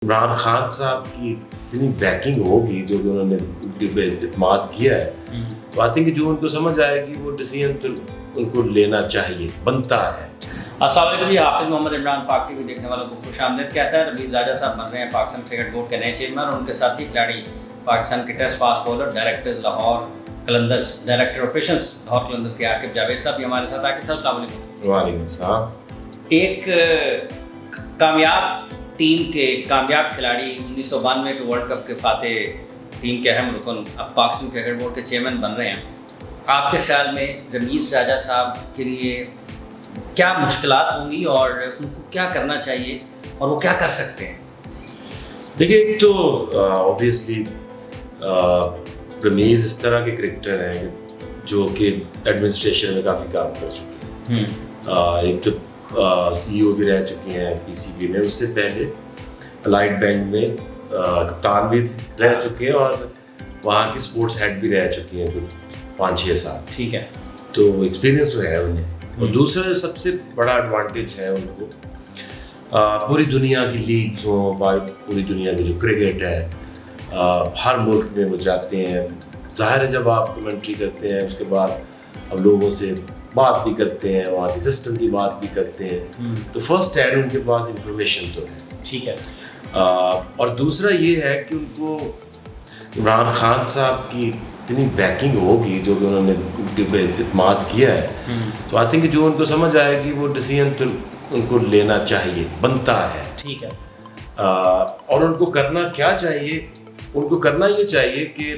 इमरान खान साहब की इतनी बैकिंग होगी जो कि उन्होंने उनके पे इत्मीनाद किया है, तो आई थिंक जो उनको समझ आएगी वो डिसीजन तो उनको लेना चाहिए, बनता है। अस्सलाम वालेकुम जी। हाफिज़ मोहम्मद इमरान पाक टीवी देखने वालों को खुशामदीद कहता है। रमीज़ राजा साहब बन रहे हैं पाकिस्तान क्रिकेट बोर्ड के नए चेयरमैन और उनके साथी खिलाड़ी पाकिस्तान के test fast bowler director Lahore Qalandars, director operations Lahore Qalandars के आकिब जावेद साहब भी हमारे साथ। आकिब साहब अस्सलाम वालेकुम। वालेकुम सलाम। एक कामयाब टीम के कामयाब खिलाड़ी 1992 के वर्ल्ड कप के फातेह टीम के अहम रुकन अब पाकिस्तान क्रिकेट बोर्ड के चेयरमैन बन रहे हैं। आपके ख्याल में रमीज़ राजा साहब के लिए क्या मुश्किलात होंगी और उनको क्या करना चाहिए और वो क्या कर सकते हैं? देखिए, एक तो ऑब्वियसली रमीज़ इस तरह के क्रिकेटर हैं जो कि एडमिनिस्ट्रेशन में काफ़ी काम कर चुके हैं। एक तो CEO भी रह चुकी हैं PCB में, उससे पहले अलाइड बैंक में कप्तान भी रह चुके हैं और वहाँ की स्पोर्ट्स हेड भी रह चुकी हैं कुछ 5-6 साल। ठीक है, तो एक्सपीरियंस तो है उन्हें। और दूसरा सबसे बड़ा एडवांटेज है उनको पूरी दुनिया की लीग्स हों, पूरी दुनिया की जो क्रिकेट है, हर मुल्क में वो जाते हैं। ज़ाहिर है जब आप कमेंट्री करते हैं उसके बाद अब लोगों से बात भी करते हैं, वहाँ के सिस्टम की बात भी करते हैं, तो फर्स्ट हैंड उनके पास इंफॉर्मेशन तो है। ठीक है। और दूसरा ये है कि उनको इमरान खान साहब की इतनी बैकिंग होगी जो कि उन्होंने उनके पे इत्मीनाद किया है, तो आई थिंक जो उनको समझ आएगी वो डिसीजन तो उनको लेना चाहिए, बनता है। ठीक है। और उनको करना क्या चाहिए? उनको करना ये चाहिए कि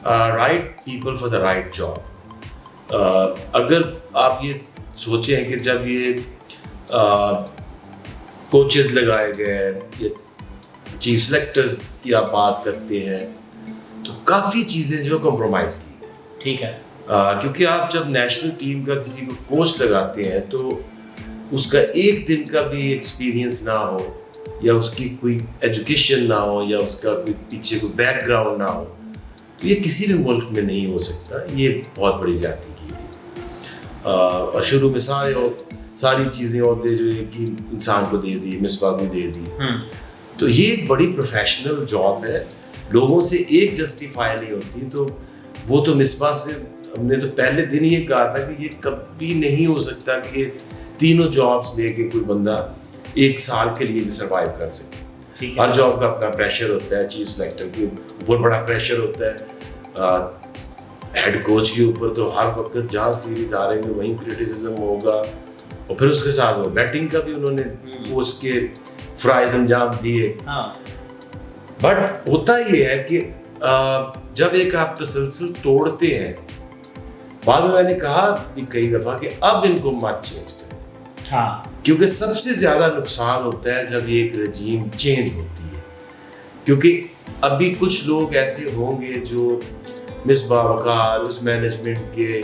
right people for the right job. अगर आप ये सोचें कि जब ये कोचेस लगाए गए या चीफ सेलेक्टर्स की आप बात करते हैं तो काफ़ी चीज़ें जो कॉम्प्रोमाइज़ की। ठीक है। क्योंकि आप जब नेशनल टीम का किसी को कोच लगाते हैं तो उसका एक दिन का भी एक्सपीरियंस ना हो या उसकी कोई एजुकेशन ना हो या उसका कोई पीछे कोई बैकग्राउंड ना हो, तो ये किसी भी मुल्क में नहीं हो सकता। ये बहुत बड़ी ज़्यादती की थी। और शुरू में सारी चीज़ें होते जो एक ही इंसान को दे दी, मिसबा को दे दी। तो ये एक बड़ी प्रोफेशनल जॉब है, लोगों से एक जस्टिफाई नहीं होती। तो वो तो मिसबा से हमने तो पहले दिन ये कहा था कि ये कभी नहीं हो सकता कि ये तीनों जॉब्स लेके कोई बंदा एक साल के लिए भी सर्वाइव कर सके। हर जॉब का अपना प्रेशर होता है, चीफ सेलेक्टर के ऊपर बड़ा प्रेशर होता है, हेड कोच के ऊपर तो हर वक्त जहाँ सीरीज आ रहे हैं वहीं क्रिटिसिज्म होगा, और फिर उसके साथ वो बैटिंग का भी उन्होंने कोच के फ्राइज अंजाम दिए। बट होता ये है कि जब एक आप तसलसल तोड़ते हैं, बाद में मैंने कहा भी कई दफ़ा कि अब इनको मत चेंज करें, क्योंकि सबसे ज़्यादा नुकसान होता है जब ये एक रजीम चेंज होती है। क्योंकि अभी कुछ लोग ऐसे होंगे जो मिसबा वकार उस मैनेजमेंट के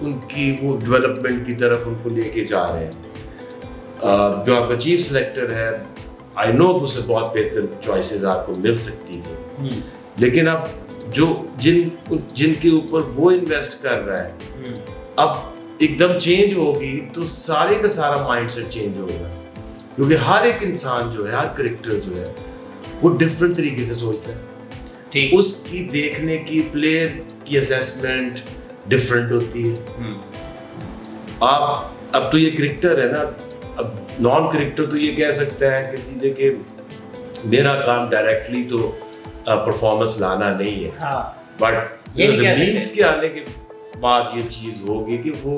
उनकी वो डेवलपमेंट की तरफ उनको लेके जा रहे हैं। जो आपका चीफ सेलेक्टर है, आई नो उसे बहुत बेहतर चॉइसेस आपको मिल सकती थी, लेकिन अब जो जिनके ऊपर वो इन्वेस्ट कर रहा है, अब एकदम चेंज होगी तो सारे का सारा माइंडसेट चेंज होगा। क्योंकि हर एक इंसान जो है, हर क्रिकेटर जो है, वो डिफरेंट तरीके से सोचता है। उसकी देखने की, प्लेयर की असेसमेंट डिफरेंट होती है। आप अब तो ये क्रिकेटर है ना, अब नॉन क्रिकेटर तो ये कह सकता है कि जी देखिए मेरा काम डायरेक्टली तो परफॉर्मेंस लाना नहीं है, बट रिलीज के आने के बाद ये चीज़ होगी कि वो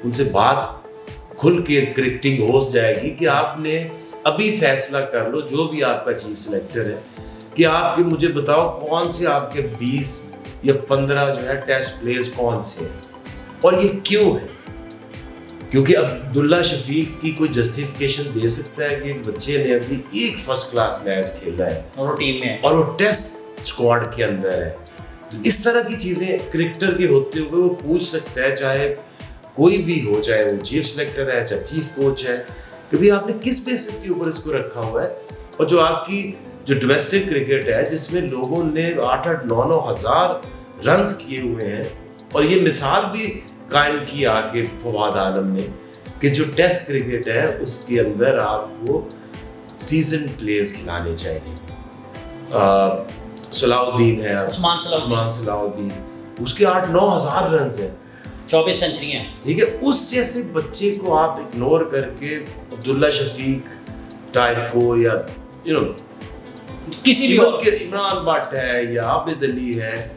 उनसे बात खुल के क्रिकेटिंग हो जाएगी कि आपने अभी फैसला कर लो, जो भी आपका चीफ सेलेक्टर है, कि आपके मुझे बताओ कौन से आपके 20 या 15 जो है टेस्ट प्लेयर्स कौन से हैं और ये क्यों है। क्योंकि अब्दुल्ला शफीक की कोई जस्टिफिकेशन दे सकता है कि एक बच्चे ने अभी एक फर्स्ट क्लास मैच खेला है और वो टीम में और वो टेस्ट स्क्वाड के अंदर है। तो इस तरह की चीज़ें क्रिकेटर के होते हुए वो पूछ सकता है, चाहे कोई भी हो, चाहे वो चीफ सेलेक्टर है, चाहे चीफ कोच है, कि भाई आपने किस बेसिस के ऊपर इसको रखा हुआ है। और जो आपकी जो डोमेस्टिक क्रिकेट है जिसमें लोगों ने 8-8, 9-9 हज़ार रन्स किए हुए हैं, और ये मिसाल भी कायम की आके फवाद आलम ने कि जो टेस्ट क्रिकेट है उसके अंदर आपको सीजन प्लेयर्स खिलाने चाहिए। सलाउद्दीन है, उस्मान सलाउद्दीन, उसके 8-9 हज़ार रन हैं, 24 सेंचुरी हैं। ठीक है, उस जैसे बच्चे को आप इग्नोर करके अब्दुल्ला शफीक टाइप को या किसी भी के इमरान भट्ट है या आबिद अली है,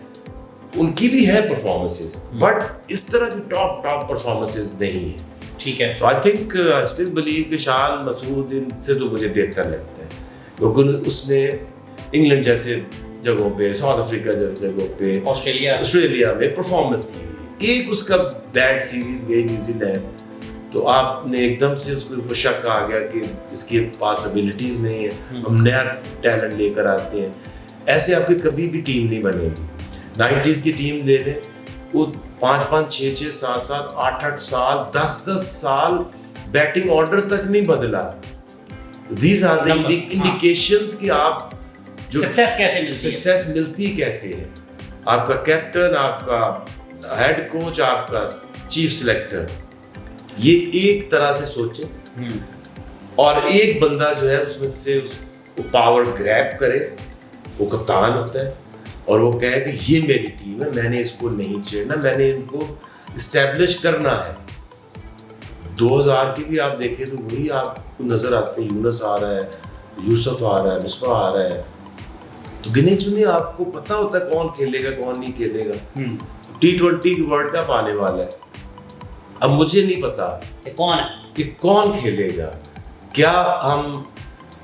उनकी भी है परफॉर्मेंसेस, बट इस तरह की टॉप परफॉर्मेंसेस नहीं है। ठीक है, so I think I still believe कि शान मसूद इनसे तो मुझे बेहतर लगता है, क्योंकि उसने इंग्लैंड जैसे जगहों पे, साउथ अफ्रीका जैसे जगहों पे, ऑस्ट्रेलिया में परफॉर्मेंस थी। एक उसका बैड सीरीज गई न्यूजीलैंड, तो आपने एकदम से उसके ऊपर शक आ गया कि इसकी पास एबिलिटीज नहीं है, हम नया टैलेंट लेकर आते हैं। ऐसे आपकी कभी भी टीम नहीं बनेगी। 90s की टीम ले लें, वो 5-5, 6-6, 7-7, 8-8 साल, 10-10 साल बैटिंग ऑर्डर तक नहीं बदला। These are the indications कि आप जो सक्सेस मिलती कैसे है। आपका कैप्टन, आपका हेड कोच, आपका चीफ सिलेक्टर, ये एक तरह से सोचे और एक बंदा जो है उसमें से उसको पावर ग्रैब करे, वो कप्तान होता है और वो कहे कि ये मेरी टीम है, मैंने इसको नहीं छेड़ना, मैंने इनको इस्टेब्लिश करना है। 2000 की भी आप देखें तो वही आपको नजर आते हैं, यूनुस आ रहा है, यूसुफ आ रहा है, मिसबा आ रहा है, तो गिने चुने आपको पता होता है कौन खेलेगा कौन नहीं खेलेगा। T20 वर्ल्ड कप आने वाला है, अब मुझे नहीं पता कि कौन खेलेगा। क्या हम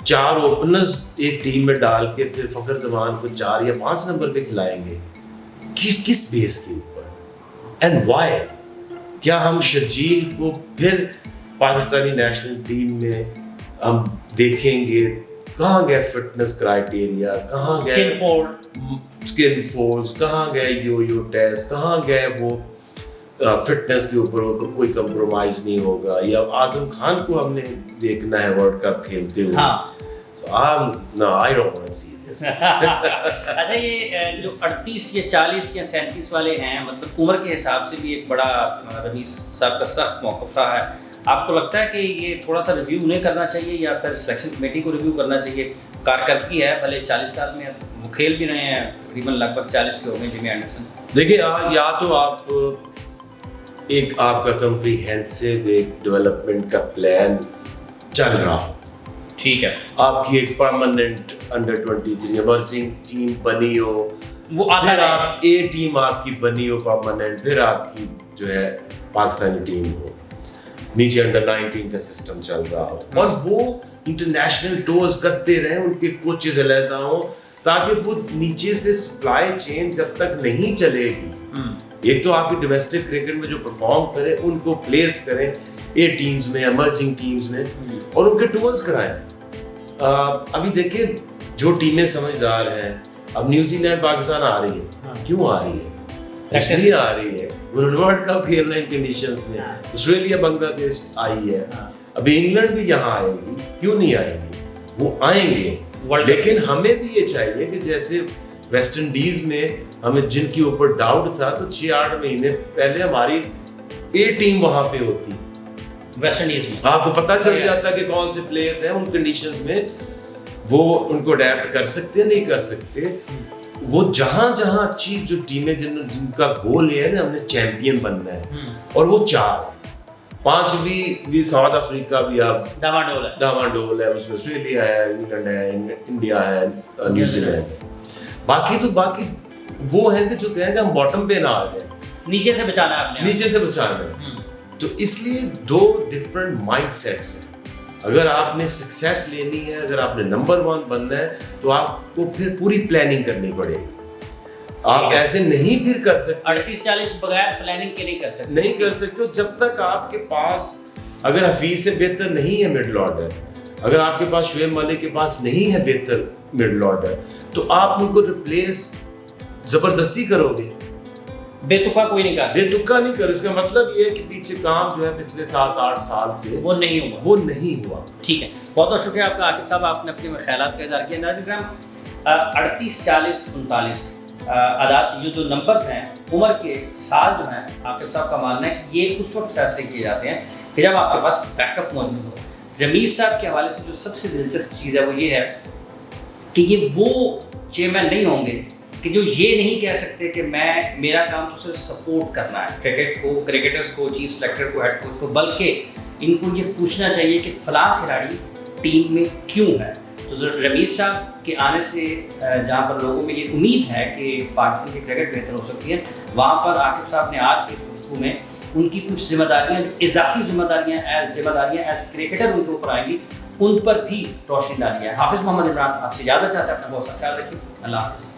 4 ओपनर्स एक टीम में डाल के फिर फखर जमान को 4 या 5 नंबर पे खिलाएंगे? किस बेस के ऊपर एंड व्हाई? क्या हम शर्जील को फिर पाकिस्तानी नेशनल टीम में हम देखेंगे? कहाँ गए फिटनेस क्राइटेरिया, कहाँ गए स्किन फोल्ड्स, कहाँ गए यो टेस्ट, कहाँ गए वो फिटनेस के ऊपर कोई कंप्रोमाइज नहीं होगा? या आजम खान को हमने देखना है वर्ल्ड कप खेलते हुए। I don't want to see this. अच्छा, ये जो 38 या 40 या 37 वाले हैं, मतलब उम्र के हिसाब से भी एक बड़ा रमीज साहब का सख्त मौक़िफ़ रहा है। आपको लगता है कि ये थोड़ा सा रिव्यू उन्हें करना चाहिए या फिर सिलेक्शन कमेटी को रिव्यू करना चाहिए? कारकर्दगी है, भले 40 साल में वो खेल भी रहे हैं, तकरीबन लगभग 40 के हो गए जिमी एंडरसन। देखिए, या तो आप एक आपका कम्प्रीहेंसिव एक डेवलपमेंट का प्लान चल रहा हो, ठीक है, आपकी एक परमानेंट अंडर 23 इमर्जिंग टीम बनी हो, वो फिर आप ए टीम आपकी बनी हो परमानेंट, फिर आपकी जो है पाकिस्तानी टीम हो, नीचे अंडर 19 का सिस्टम चल रहा हो और वो इंटरनेशनल टूर्स करते रहे, उनके कोचेस अलहदा हो, ताकि वो नीचे से सप्लाई चेन जब तक नहीं चलेगी, एक तो आपकी डोमेस्टिक क्रिकेट में जो परफॉर्म करें उनको प्लेस करें ए टीम्स में, इमर्जिंग टीम्स में, और उनके टूर्स कराएं। अभी देखिए जो टीमें समझदार हैं, अब न्यूजीलैंड पाकिस्तान आ रही है, क्यों आ रही है? इसलिए आ रही है, उन्होंने वर्ल्ड कप खेलना इन कंडीशंस में। ऑस्ट्रेलिया बांग्लादेश आई है, अभी इंग्लैंड भी यहाँ आएगी, क्यों नहीं आएगी? वो आएंगे, लेकिन हमें भी ये चाहिए कि जैसे वेस्ट इंडीज में हमें जिनके ऊपर डाउट था, तो 6-8 महीने पहले हमारी ए टीम वहां पे होती, वेस्ट इंडीज में आपको पता चल जाता कि कौन से प्लेयर्स हैं उन कंडीशंस में, वो उनको अडेप्ट कर सकते हैं नहीं कर सकते। वो जहां जहां अच्छी जो टीमें जिनका गोल ये है ना, हमने चैंपियन बनना है, और वो 4-5 भी साउथ अफ्रीका भी आप डामाडोल है, उसमें ऑस्ट्रेलिया है, इंग्लैंड है, इंडिया है, न्यूजीलैंड है। बाकी वो है कि जो कहेंगे हम बॉटम पे ना आ जाए, नीचे से बचाना है, नीचे से बचाना है। तो इसलिए 2 डिफरेंट माइंडसेट्स हैं। अगर आपने सक्सेस लेनी है, अगर आपने नंबर 1 बनना है, तो आपको फिर पूरी प्लानिंग करनी पड़ेगी। आप ऐसे नहीं फिर कर सकते 38-40 बगैर प्लानिंग के नहीं कर सकते, नहीं कर सकते जब तक आपके पास, अगर हफीज से बेहतर नहीं है मिडल ऑर्डर, अगर आपके पास शुएब मलिक के पास नहीं है बेहतर मिडल ऑर्डर, तो आप उनको रिप्लेस जबरदस्ती करोगे, बेतुका कोई नहीं कर सकता। बेतुका नहीं कर, इसका मतलब ये है कि पीछे काम जो है पिछले 7-8 साल से वो नहीं हुआ। ठीक है, बहुत बहुत शुक्रिया आपका आकिब साहब, आपने अपने ख्यालात का इज़हार किया। नाज़रीन, 38, 40, 39 आदात, ये जो नंबर्स हैं, उम्र के साल जो हैं, आकिब साहब का मानना है कि ये उस वक्त फैसले किए जाते हैं कि जब आपके पास बैकअप मौजूद हो, रमीज़ साहब के हवाले से जो सबसे दिलचस्प चीज़ है वो ये है कि ये वो चेयरमैन नहीं होंगे कि जो ये नहीं कह सकते कि मेरा काम तो सिर्फ सपोर्ट करना है क्रिकेट को, क्रिकेटर्स को, चीफ सेलेक्टर को, हेड कोच को, बल्कि इनको ये पूछना चाहिए कि फ़लाँ खिलाड़ी टीम में क्यों है। तो रमीज़ साहब के आने से जहाँ पर लोगों में ये उम्मीद है कि पाकिस्तान की क्रिकेट बेहतर हो सकती है, वहाँ पर आकिब साहब ने आज की इस गुफ्तगू में उनकी कुछ जिम्मेदारियाँ, जो इजाफी जिम्मेदारियाँ एज क्रिकेटर उनके ऊपर आएंगी, उन पर भी रोशनी डाली है। हाफिज़ मोहम्मद इमरान आपसे इजाज़त चाहते हैं। अपना बहुत सा ख्याल रखिए। अल्लाह हाफ़िज़।